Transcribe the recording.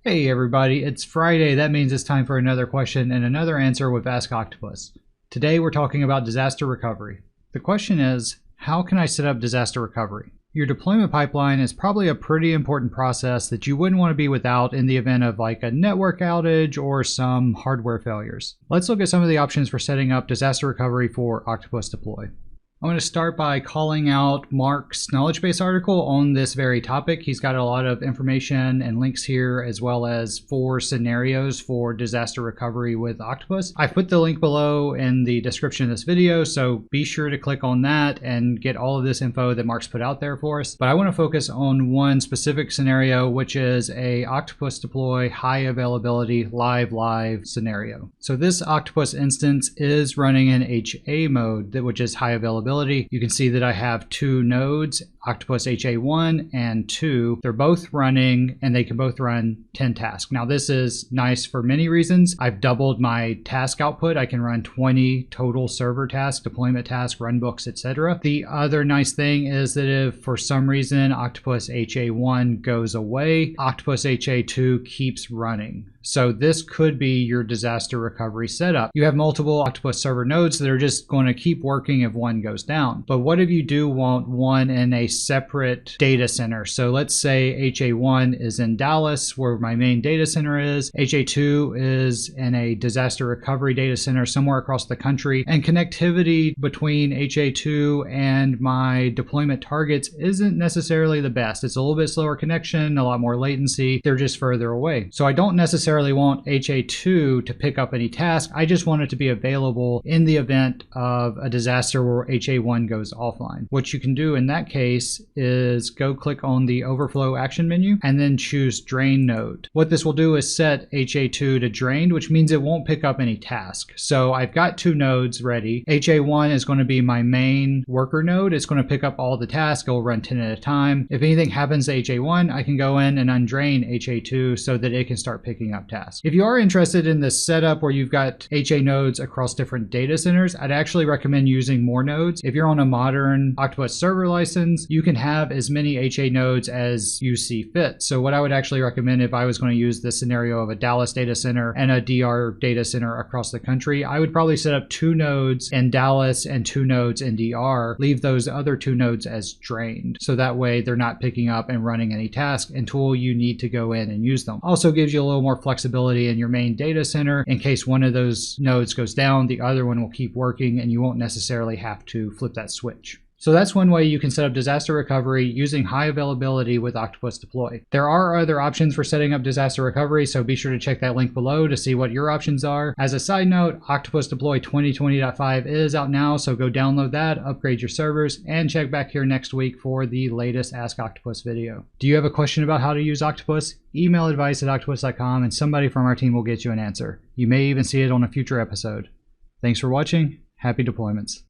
Hey everybody, it's Friday. That means it's time for another question and another answer with Ask Octopus. Today we're talking about disaster recovery. The question is, how can I set up disaster recovery? Your deployment pipeline is probably a pretty important process that you wouldn't want to be without in the event of like a network outage or some hardware failures. Let's look at some of the options for setting up disaster recovery for Octopus Deploy. I'm going to start by calling out Mark's knowledge base article on this very topic. He's got a lot of information and links here, as well as 4 scenarios for disaster recovery with Octopus. I've put the link below in the description of this video, so be sure to click on that and get all of this info that Mark's put out there for us. But I want to focus on one specific scenario, which is a Octopus Deploy high availability live scenario. So this Octopus instance is running in HA mode, which is high availability. You can see that I have 2 nodes, Octopus HA1 and 2. They're both running and they can both run 10 tasks. Now this is nice for many reasons. I've doubled my task output. I can run 20 total server tasks, deployment tasks, runbooks, etc. The other nice thing is that if for some reason Octopus HA1 goes away, Octopus HA2 keeps running. So this could be your disaster recovery setup. You have multiple Octopus server nodes that are just going to keep working if one goes down. But what if you do want one in a separate data center? So let's say HA1 is in Dallas, where my main data center is. HA2 is in a disaster recovery data center somewhere across the country. And connectivity between HA2 and my deployment targets isn't necessarily the best. It's a little bit slower connection, a lot more latency. They're just further away. So I don't necessarily want HA2 to pick up any task. I just want it to be available in the event of a disaster where HA1 goes offline. What you can do in that case is go click on the overflow action menu and then choose drain node. What this will do is set HA2 to drained, which means it won't pick up any task. So I've got 2 nodes ready. HA1 is going to be my main worker node. It's going to pick up all the tasks. It'll run 10 at a time. If anything happens to HA1, I can go in and undrain HA2 so that it can start picking up tasks. If you are interested in this setup where you've got HA nodes across different data centers, I'd actually recommend using more nodes. If you're on a modern Octopus server license, you can have as many HA nodes as you see fit. So what I would actually recommend if I was going to use the scenario of a Dallas data center and a DR data center across the country, I would probably set up 2 nodes in Dallas and 2 nodes in DR. Leave those other 2 nodes as drained. So that way they're not picking up and running any tasks until you need to go in and use them. Also gives you a little more flexibility in your main data center. In case one of those nodes goes down, the other one will keep working and you won't necessarily have to flip that switch. So that's one way you can set up disaster recovery using high availability with Octopus Deploy. There are other options for setting up disaster recovery, so be sure to check that link below to see what your options are. As a side note, Octopus Deploy 2020.5 is out now, so go download that, upgrade your servers, and check back here next week for the latest Ask Octopus video. Do you have a question about how to use Octopus? Email advice@octopus.com and somebody from our team will get you an answer. You may even see it on a future episode. Thanks for watching. Happy deployments.